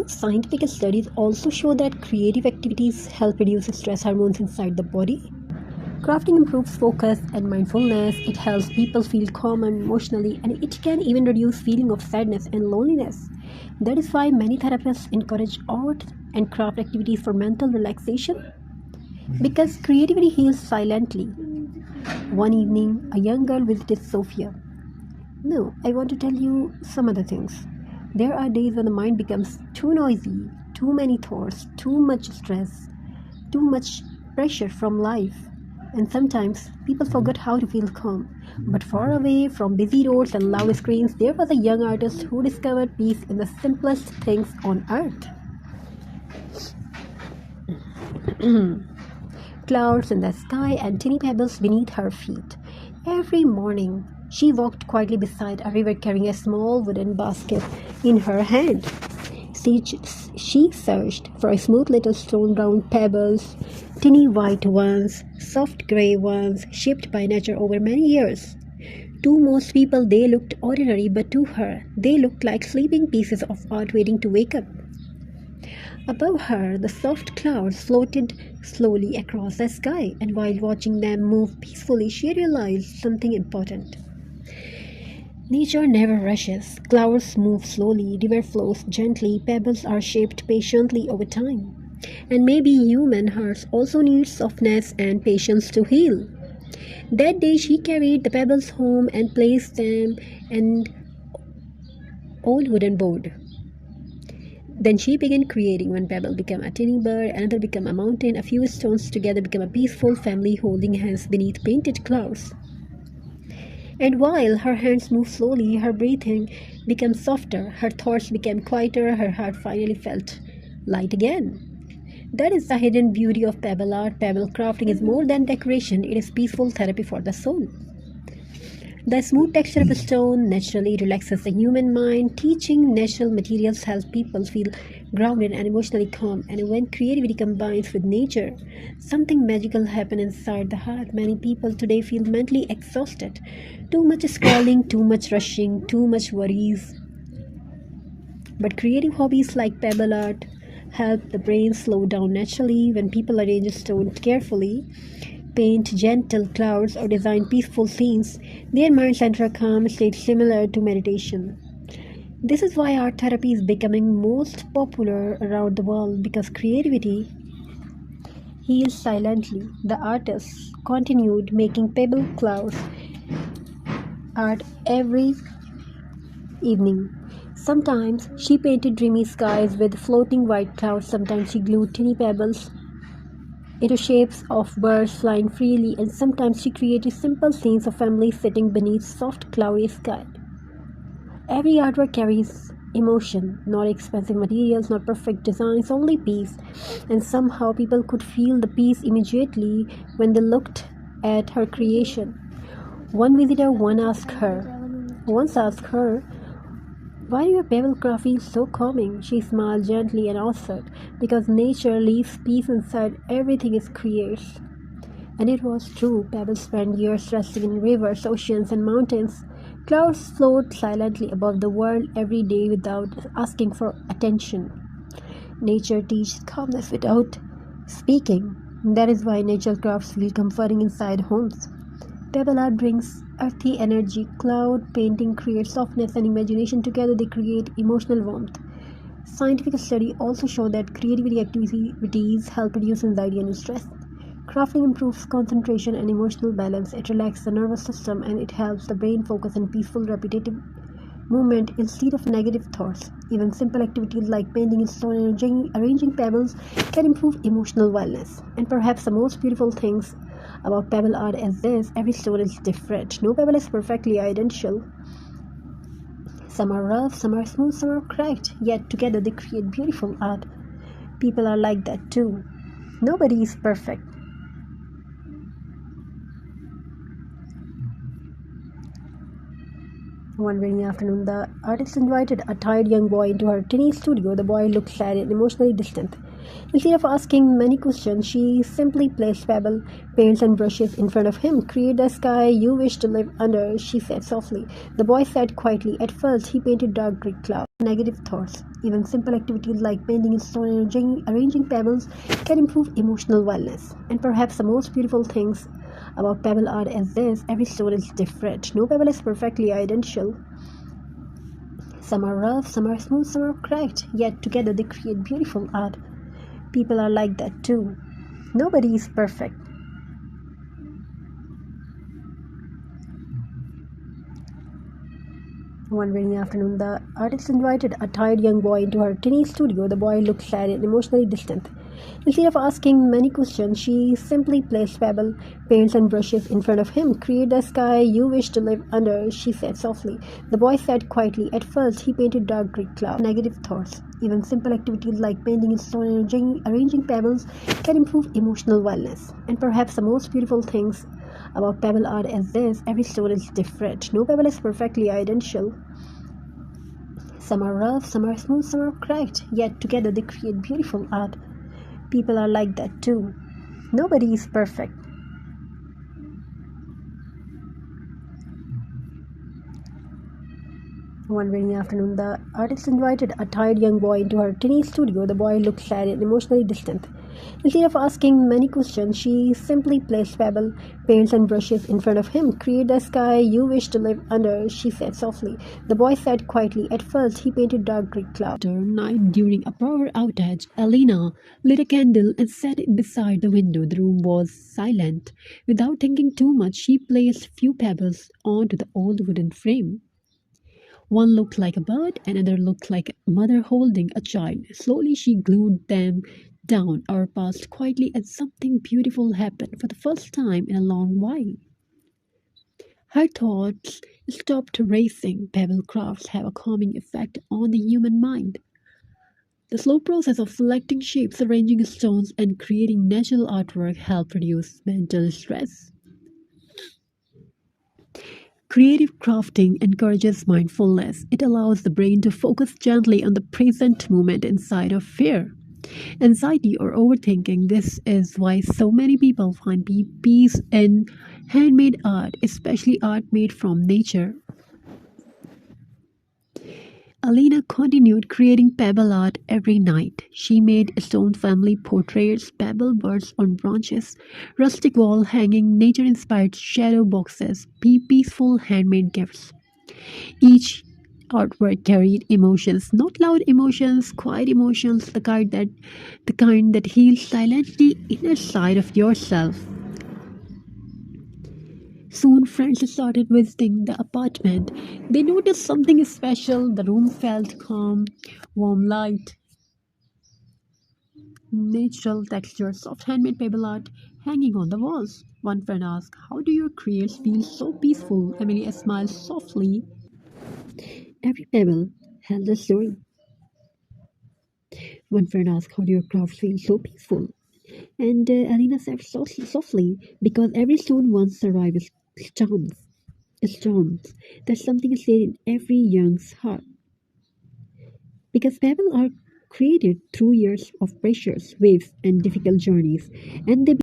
Scientific studies also show that creative activities help reduce stress hormones inside the body. Crafting improves focus and mindfulness. It helps people feel calm and emotionally, and it can even reduce feeling of sadness and loneliness. That is why many therapists encourage art and craft activities for mental relaxation. Because creativity heals silently. One evening, a young girl visited Sophia. No, I want to tell you some other things. There are days when the mind becomes too noisy, too many thoughts, too much stress, too much pressure from life. And sometimes people forget how to feel calm. But far away from busy roads and loud screens, there was a young artist who discovered peace in the simplest things on earth. Clouds in the sky and tiny pebbles beneath her feet. Every morning, she walked quietly beside a river carrying a small wooden basket in her hand. She searched for smooth little stone-brown pebbles, tiny white ones, soft grey ones, shaped by nature over many years. To most people, they looked ordinary, but to her, they looked like sleeping pieces of art waiting to wake up. Above her, the soft clouds floated slowly across the sky, and while watching them move peacefully, she realized something important. Nature never rushes. Clouds move slowly, river flows gently, pebbles are shaped patiently over time. And maybe human hearts also need softness and patience to heal. That day she carried the pebbles home and placed them in an old wooden board. Then she began creating. One pebble became a tiny bird, another became a mountain, a few stones together became a peaceful family holding hands beneath painted clouds. And while her hands moved slowly, her breathing became softer, her thoughts became quieter, her heart finally felt light again. That is the hidden beauty of pebble art. Pebble crafting is more than decoration, it is peaceful therapy for the soul. The smooth texture of stone naturally relaxes the human mind. Teaching natural materials helps people feel grounded and emotionally calm. And when creativity combines with nature, something magical happens inside the heart. Many people today feel mentally exhausted. Too much scrolling, too much rushing, too much worries. But creative hobbies like pebble art help the brain slow down naturally. When people arrange stone carefully, paint gentle clouds, or design peaceful scenes, their minds enter a calm state similar to meditation. This is why art therapy is becoming most popular around the world, because creativity heals silently. The artists continued making pebble clouds art every evening. Sometimes she painted dreamy skies with floating white clouds, sometimes she glued tiny pebbles into shapes of birds flying freely, and sometimes she created simple scenes of families sitting beneath soft cloudy sky. Every artwork carries emotion, not expensive materials, not perfect designs, only peace. And somehow people could feel the peace immediately when they looked at her creation. One visitor once asked her, "Why do your pebble craft feel so calming?" She smiled gently and answered, "Because nature leaves peace inside everything it creates." And it was true. Pebbles spent years resting in rivers, oceans, and mountains. Clouds float silently above the world every day without asking for attention. Nature teaches calmness without speaking. That is why natural crafts feel comforting inside homes. Pebble art brings earthy energy. Cloud painting creates softness and imagination. Together they create emotional warmth. Scientific studies also show that creativity activities help reduce anxiety and stress. Crafting improves concentration and emotional balance. It relaxes the nervous system and it helps the brain focus on peaceful, repetitive movement instead of negative thoughts. Even simple activities like painting in stone and arranging pebbles can improve emotional wellness. And perhaps the most beautiful things about pebble art is this: every stone is different. No pebble is perfectly identical. Some are rough, some are smooth, some are cracked, yet together they create beautiful art. People are like that too. Nobody is perfect. One rainy afternoon, the artist invited a tired young boy into her tiny studio. The boy looked sad and emotionally distant. Instead of asking many questions, she simply placed pebble, paints, and brushes in front of him. "Create the sky you wish to live under," she said softly. The boy sat quietly. At first, he painted dark gray clouds. negative thoughts. Even simple activities like painting in stone and arranging pebbles can improve emotional wellness. And perhaps the most beautiful things about pebble art is this: every stone is different. No pebble is perfectly identical. Some are rough, some are smooth, some are cracked, yet together they create beautiful art. People are like that too. Nobody is perfect. One rainy afternoon, the artist invited a tired young boy into her tiny studio. The boy looked sad and emotionally distant. Instead of asking many questions, she simply placed pebble, paints, and brushes in front of him. "Create the sky you wish to live under," she said softly. The boy sat quietly. At first, he painted dark gray clouds, negative thoughts. Even simple activities like painting in stone and arranging pebbles can improve emotional wellness. And perhaps the most beautiful things about pebble art is this: every stone is different. No pebble is perfectly identical. Some are rough, some are smooth, some are cracked, yet together they create beautiful art. People are like that too. Nobody is perfect. One rainy afternoon, the artist invited a tired young boy into her tiny studio. The boy looked sad and emotionally distant. Instead of asking many questions, she simply placed pebble, paints, and brushes in front of him. "Create the sky you wish to live under," she said softly. The boy sat quietly. At first, he painted dark gray clouds. Night during a power outage, Elena lit a candle and sat beside the window. The room was silent. Without thinking too much, she placed few pebbles onto the old wooden frame. One looked like a bird, another looked like a mother holding a child. Slowly she glued them down. Hour passed quietly and something beautiful happened for the first time in a long while. Her thoughts stopped racing. Pebble crafts have a calming effect on the human mind. The slow process of selecting shapes, arranging stones, and creating natural artwork help reduce mental stress. Creative crafting encourages mindfulness. It allows the brain to focus gently on the present moment instead of fear, anxiety, or overthinking. This is why so many people find peace in handmade art, especially art made from nature. Alina continued creating pebble art every night. She made stone family portraits, pebble birds on branches, rustic wall hanging, nature inspired shadow boxes, peaceful handmade gifts. Each artwork carried emotions, not loud emotions, quiet emotions, the kind that heals silently inner side of yourself. Soon friends started visiting the apartment. They noticed something special. The room felt calm, warm light, natural texture, soft handmade paper art hanging on the walls. One friend asked, "How do your creates feel so peaceful?" Emily smiled softly. Every pebble held a story. One friend asked, "How do your crafts feel so peaceful?" And Alina said softly, "Because every stone once survived storms. Storms. There's something said in every young's heart. Because pebbles are created through years of pressures, waves, and difficult journeys, and they